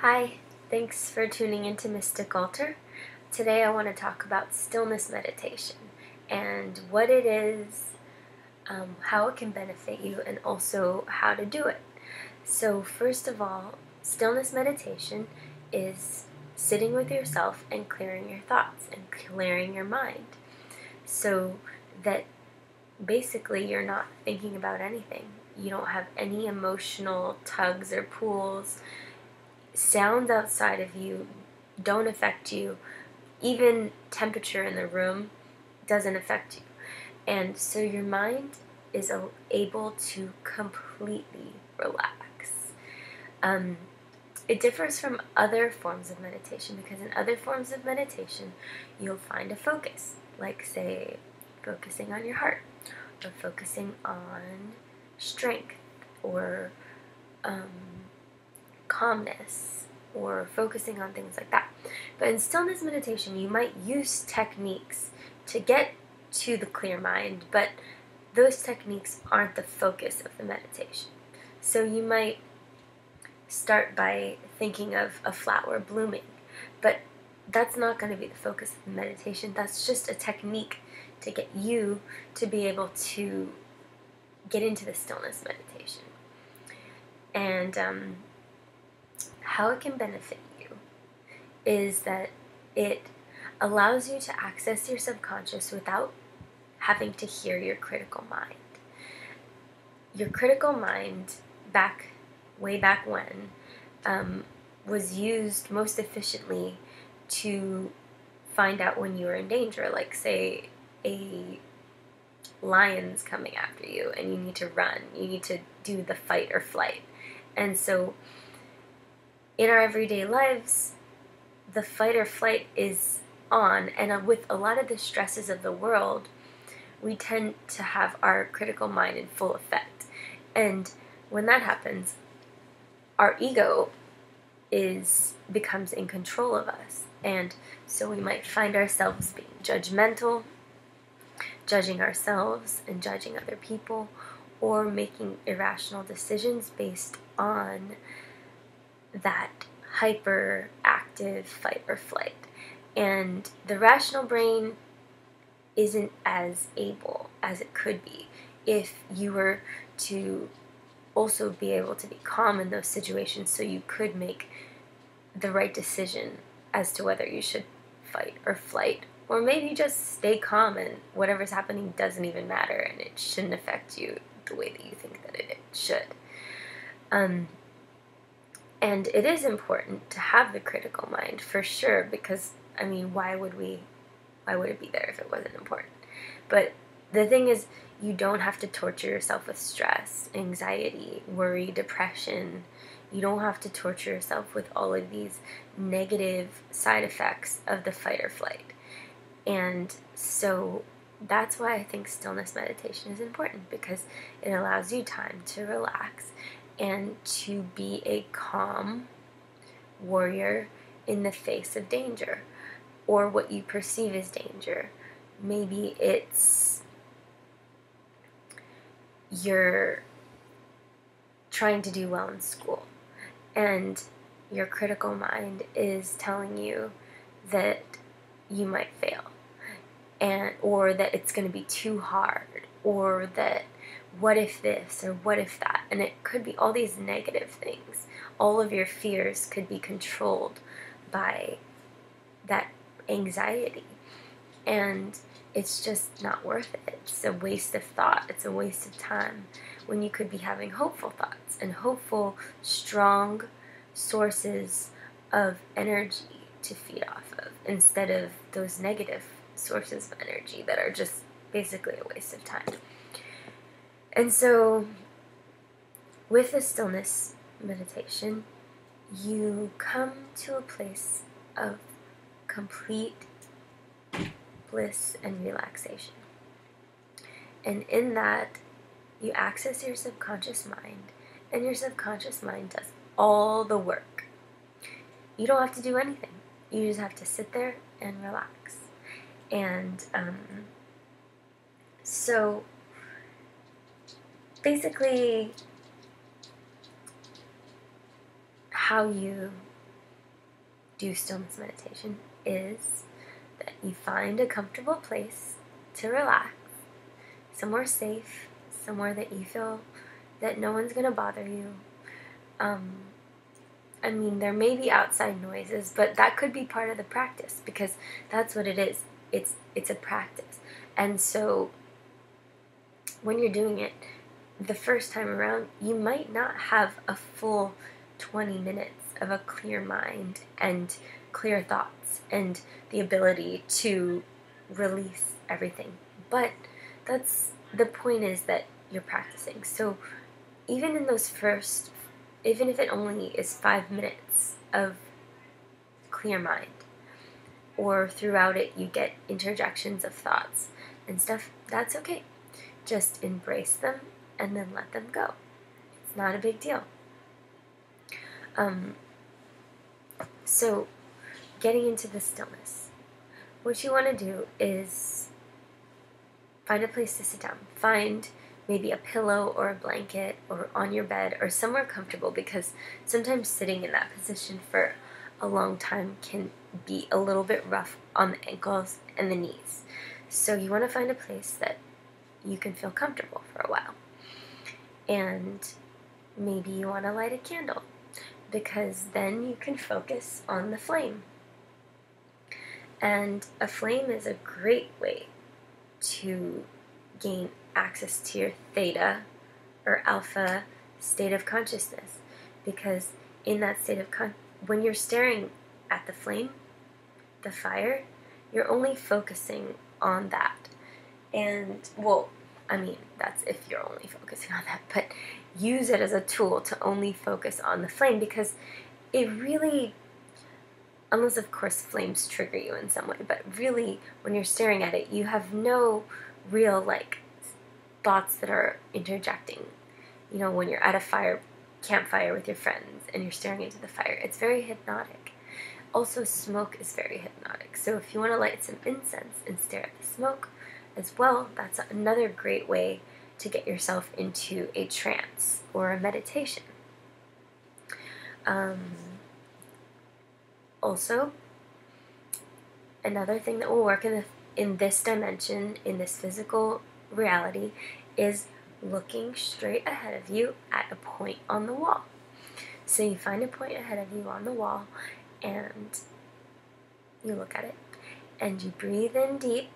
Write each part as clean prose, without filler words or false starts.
Hi, thanks for tuning into Mystic Altar. Today I want to talk about stillness meditation and what it is, how it can benefit you, and also how to do it. So first of all, stillness meditation is sitting with yourself and clearing your thoughts and clearing your mind so that basically you're not thinking about anything. You don't have any emotional tugs or pulls. Sounds outside of you don't affect you. Even temperature in the room doesn't affect you. And so your mind is able to completely relax. It differs from other forms of meditation because in other forms of meditation you'll find a focus, like say focusing on your heart or focusing on strength or calmness or focusing on things like that. But in stillness meditation, you might use techniques to get to the clear mind, but those techniques aren't the focus of the meditation. So you might start by thinking of a flower blooming, but that's not going to be the focus of the meditation. That's just a technique to get you to be able to get into the stillness meditation. And how it can benefit you is that it allows you to access your subconscious without having to hear your critical mind. Your critical mind, way back when, was used most efficiently to find out when you were in danger. Like say a lion's coming after you and you need to run. You need to do the fight or flight. And so in our everyday lives, the fight or flight is on, and with a lot of the stresses of the world, we tend to have our critical mind in full effect. And when that happens, our ego becomes in control of us. And so we might find ourselves being judgmental, judging ourselves and judging other people, or making irrational decisions based on that hyperactive fight or flight. And the rational brain isn't as able as it could be if you were to also be able to be calm in those situations so you could make the right decision as to whether you should fight or flight, or maybe just stay calm and whatever's happening doesn't even matter and it shouldn't affect you the way that you think that it should. And it is important to have the critical mind for sure, because why would it be there if it wasn't important? But the thing is, you don't have to torture yourself with stress, anxiety, worry, depression. You don't have to torture yourself with all of these negative side effects of the fight or flight. And so that's why I think stillness meditation is important, because it allows you time to relax and to be a calm warrior in the face of danger, or what you perceive as danger. Maybe it's you're trying to do well in school, and your critical mind is telling you that you might fail, or that it's going to be too hard, or that what if this or what if that, and it could be all these negative things. All of your fears could be controlled by that anxiety, and it's just not worth it. It's a waste of thought. It's a waste of time when you could be having hopeful thoughts and hopeful, strong sources of energy to feed off of, instead of those negative sources of energy that are just basically a waste of time. And so with the stillness meditation, you come to a place of complete bliss and relaxation. And in that, you access your subconscious mind, and your subconscious mind does all the work. You don't have to do anything. You just have to sit there and relax. And so basically how you do stillness meditation is that you find a comfortable place to relax, somewhere safe, somewhere that you feel that no one's going to bother you. I mean, there may be outside noises, but that could be part of the practice, because that's what it is. It's a practice. And so when you're doing it the first time around, you might not have a full 20 minutes of a clear mind and clear thoughts and the ability to release everything. But that's the point, is that you're practicing. So even in those first, even if it only is 5 minutes of clear mind, or throughout it you get interjections of thoughts and stuff, that's okay. Just embrace them and then let them go. It's not a big deal. So getting into the stillness, what you want to do is find a place to sit down. Find maybe a pillow or a blanket, or on your bed, or somewhere comfortable, because sometimes sitting in that position for a long time can be a little bit rough on the ankles and the knees. So you want to find a place that you can feel comfortable for a while. And maybe you want to light a candle, because then you can focus on the flame. And a flame is a great way to gain access to your theta or alpha state of consciousness, because in that state of when you're staring at the flame, the fire, you're only focusing on that. And, well, I mean, that's if you're only focusing on that, but use it as a tool to only focus on the flame, because it really, unless of course flames trigger you in some way, but really when you're staring at it, you have no real thoughts that are interjecting. You know, when you're at a campfire with your friends and you're staring into the fire, it's very hypnotic. Also, smoke is very hypnotic. So if you want to light some incense and stare at the smoke as well, that's another great way to get yourself into a trance or a meditation. Also, another thing that will work in this dimension, in this physical reality, is looking straight ahead of you at a point on the wall. So you find a point ahead of you on the wall, and you look at it, and you breathe in deep,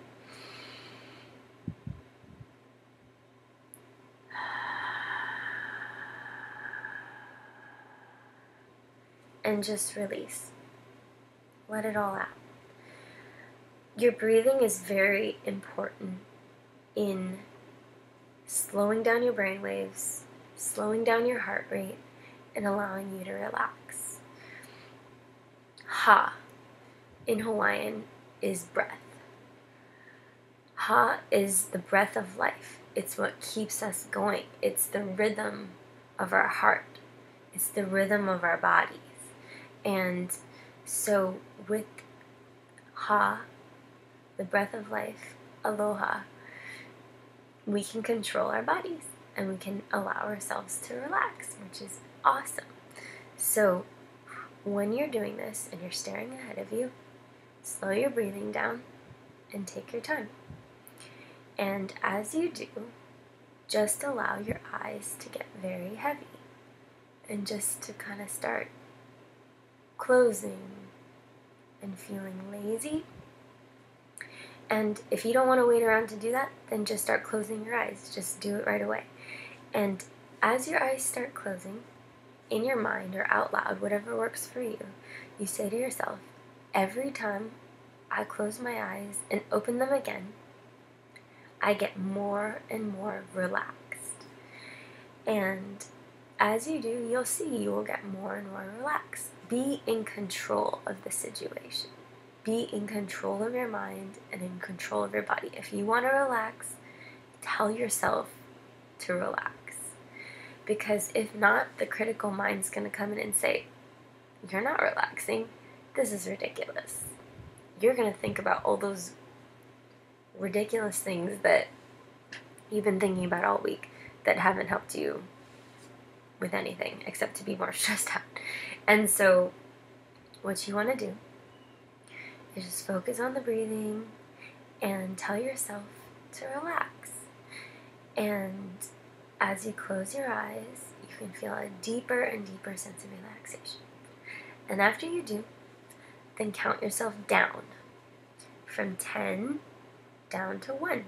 and just release. Let it all out. Your breathing is very important in slowing down your brain waves, slowing down your heart rate, and allowing you to relax. Ha in Hawaiian is breath. Ha is the breath of life. It's what keeps us going. It's the rhythm of our heart. It's the rhythm of our bodies. And so with Ha, the breath of life, aloha, we can control our bodies and we can allow ourselves to relax, which is awesome. So when you're doing this and you're staring ahead of you, slow your breathing down and take your time. And as you do, just allow your eyes to get very heavy and just to kind of start closing and feeling lazy. And if you don't want to wait around to do that, then just start closing your eyes. Just do it right away. And as your eyes start closing, in your mind or out loud, whatever works for you, you say to yourself, every time I close my eyes and open them again, I get more and more relaxed. And as you do, you'll see you will get more and more relaxed. Be in control of the situation. Be in control of your mind and in control of your body. If you want to relax, tell yourself to relax. Because if not, the critical mind's going to come in and say, you're not relaxing. This is ridiculous. You're going to think about all those ridiculous things that you've been thinking about all week that haven't helped you with anything except to be more stressed out. And so what you want to do is just focus on the breathing and tell yourself to relax. And as you close your eyes, you can feel a deeper and deeper sense of relaxation. And after you do, then count yourself down from 10 down to 1.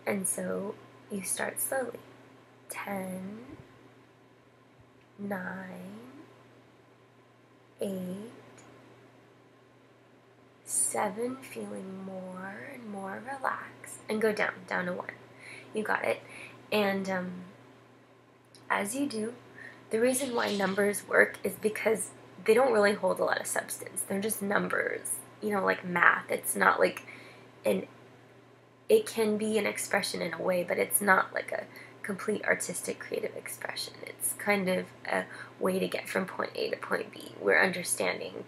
And so you start slowly. 10, 9, 8, 7, feeling more and more relaxed. And go down to 1. You got it. And as you do, the reason why numbers work is because they don't really hold a lot of substance. They're just numbers, like math. It's not like it can be an expression in a way, but it's not like a complete artistic creative expression. It's kind of a way to get from point A to point B. We're understanding,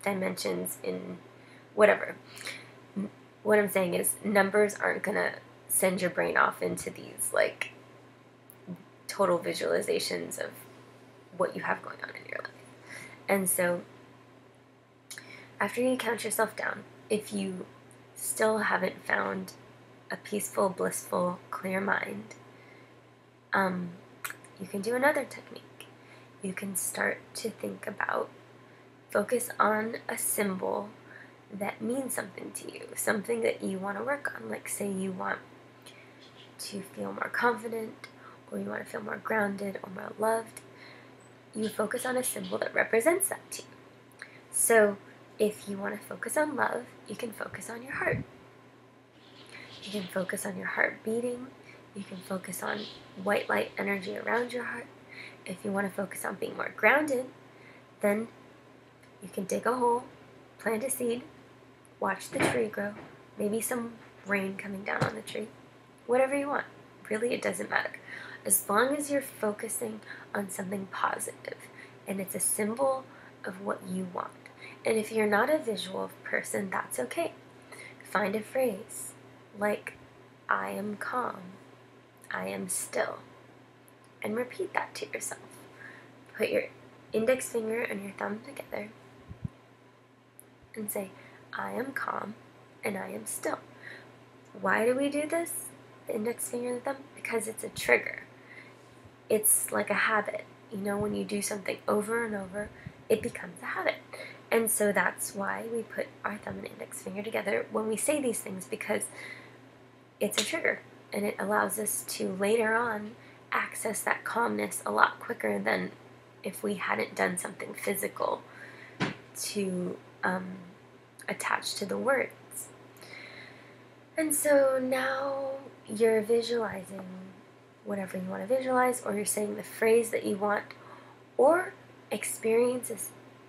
dimensions in whatever. What I'm saying is numbers aren't going to send your brain off into these like total visualizations of what you have going on in your life. And so after you count yourself down, if you still haven't found a peaceful, blissful, clear mind, you can do another technique. You can start to think about, focus on a symbol that means something to you, something that you want to work on. Like say you want to feel more confident, or you want to feel more grounded or more loved. You focus on a symbol that represents that to you. So if you want to focus on love, you can focus on your heart. You can focus on your heart beating. You can focus on white light energy around your heart. If you want to focus on being more grounded, then you can dig a hole, plant a seed, watch the tree grow, maybe some rain coming down on the tree. Whatever you want. Really, it doesn't matter. As long as you're focusing on something positive and it's a symbol of what you want. And if you're not a visual person, that's okay. Find a phrase like, I am calm, I am still, and repeat that to yourself. Put your index finger and your thumb together and say, I am calm and I am still. Why do we do this? The index finger and the thumb? Because it's a trigger. It's like a habit. When you do something over and over, it becomes a habit. And so that's why we put our thumb and index finger together when we say these things, because it's a trigger. And it allows us to later on access that calmness a lot quicker than if we hadn't done something physical to attach to the words. And so now you're visualizing whatever you want to visualize, or you're saying the phrase that you want, or experiencing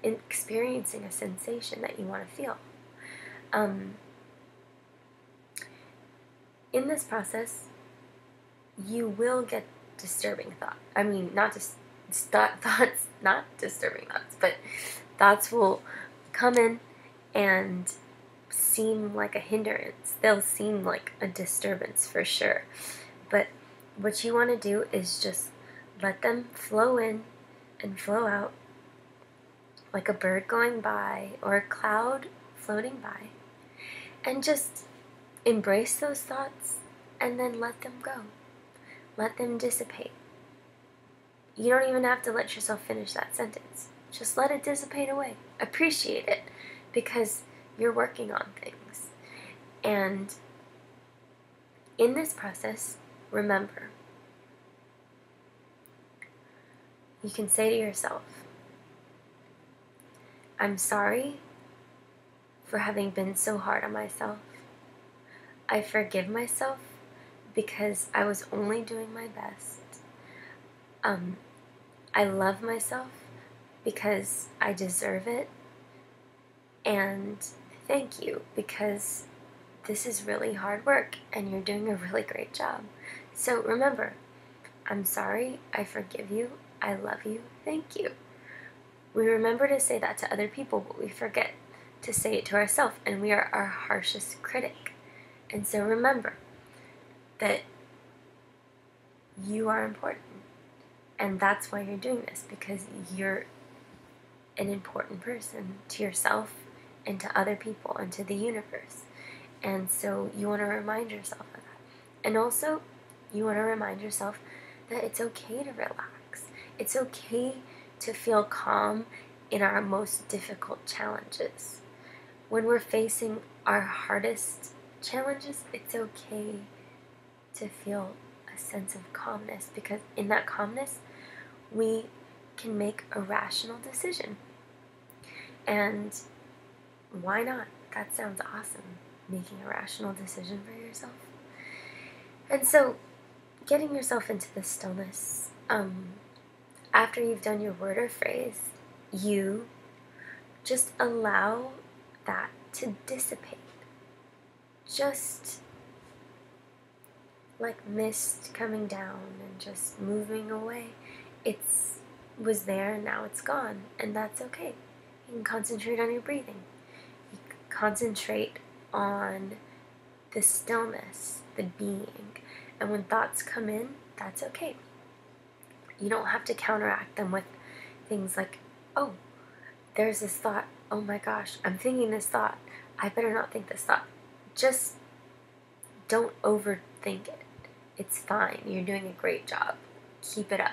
a sensation that you want to feel. In this process, you will get disturbing thoughts. I mean, not just thoughts, not disturbing thoughts, but thoughts will come in and seem like a hindrance. They'll seem like a disturbance for sure. But what you want to do is just let them flow in and flow out like a bird going by or a cloud floating by. And just embrace those thoughts and then let them go. Let them dissipate. You don't even have to let yourself finish that sentence. Just let it dissipate away. Appreciate it, because you're working on things. And in this process, remember, you can say to yourself, I'm sorry for having been so hard on myself. I forgive myself because I was only doing my best. I love myself because I deserve it. And thank you, because this is really hard work and you're doing a really great job. So remember, I'm sorry, I forgive you, I love you, thank you. We remember to say that to other people, but we forget to say it to ourselves, and we are our harshest critic. And so remember that you are important, and that's why you're doing this, because you're an important person to yourself and to other people and to the universe. And so you want to remind yourself of that. And also, you want to remind yourself that it's okay to relax. It's okay to feel calm in our most difficult challenges. When we're facing our hardest challenges, it's okay to feel a sense of calmness, because in that calmness, we can make a rational decision. And why not? That sounds awesome, making a rational decision for yourself. And so, getting yourself into the stillness, after you've done your word or phrase, you just allow that to dissipate. Just like mist coming down and just moving away. It was there and now it's gone, and that's okay. You can concentrate on your breathing. You can concentrate on the stillness, the being. And when thoughts come in, that's okay. You don't have to counteract them with things like, oh, there's this thought. Oh my gosh, I'm thinking this thought. I better not think this thought. Just don't overthink it. It's fine. You're doing a great job. Keep it up.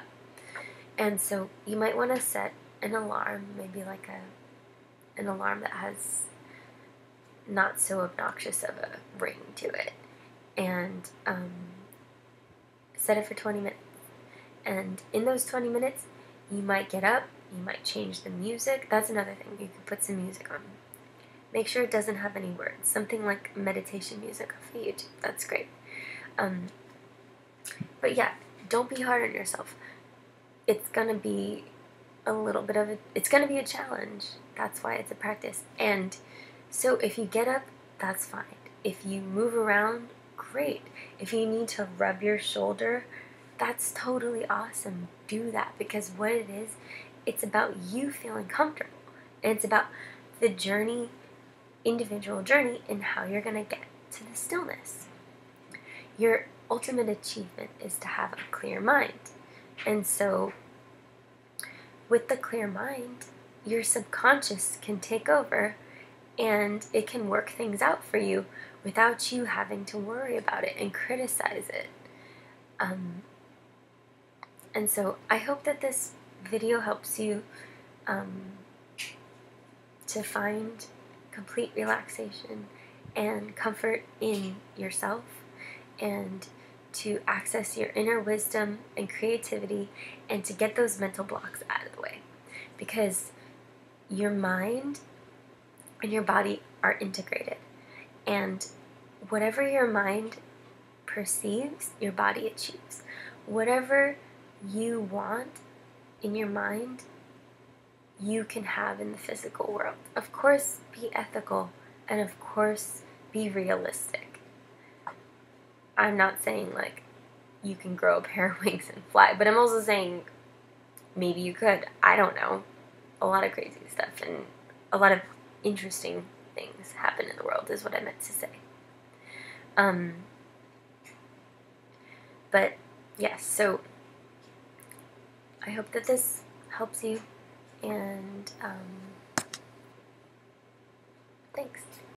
And so you might want to set an alarm, maybe like an alarm that has not so obnoxious of a ring to it. And set it for 20 minutes. And in those 20 minutes, you might get up, you might change the music. That's another thing. You can put some music on. Make sure it doesn't have any words. Something like meditation music off of YouTube. That's great. But yeah, don't be hard on yourself. It's gonna be it's gonna be a challenge. That's why it's a practice. And so if you get up, that's fine. If you move around, great. If you need to rub your shoulder, that's totally awesome. Do that, because what it is, it's about you feeling comfortable. And it's about the journey, individual journey, and how you're gonna get to the stillness. Your ultimate achievement is to have a clear mind. And so with the clear mind, your subconscious can take over and it can work things out for you without you having to worry about it and criticize it. And so I hope that this video helps you to find complete relaxation and comfort in yourself, and to access your inner wisdom and creativity, and to get those mental blocks out of the way. Because your mind and your body are integrated. And whatever your mind perceives, your body achieves. Whatever you want in your mind, you can have in the physical world. Of course, be ethical, and of course, be realistic. I'm not saying like you can grow a pair of wings and fly, but I'm also saying maybe you could. I don't know. A lot of crazy stuff and a lot of interesting things happen in the world is what I meant to say. But yes, so I hope that this helps you, and thanks.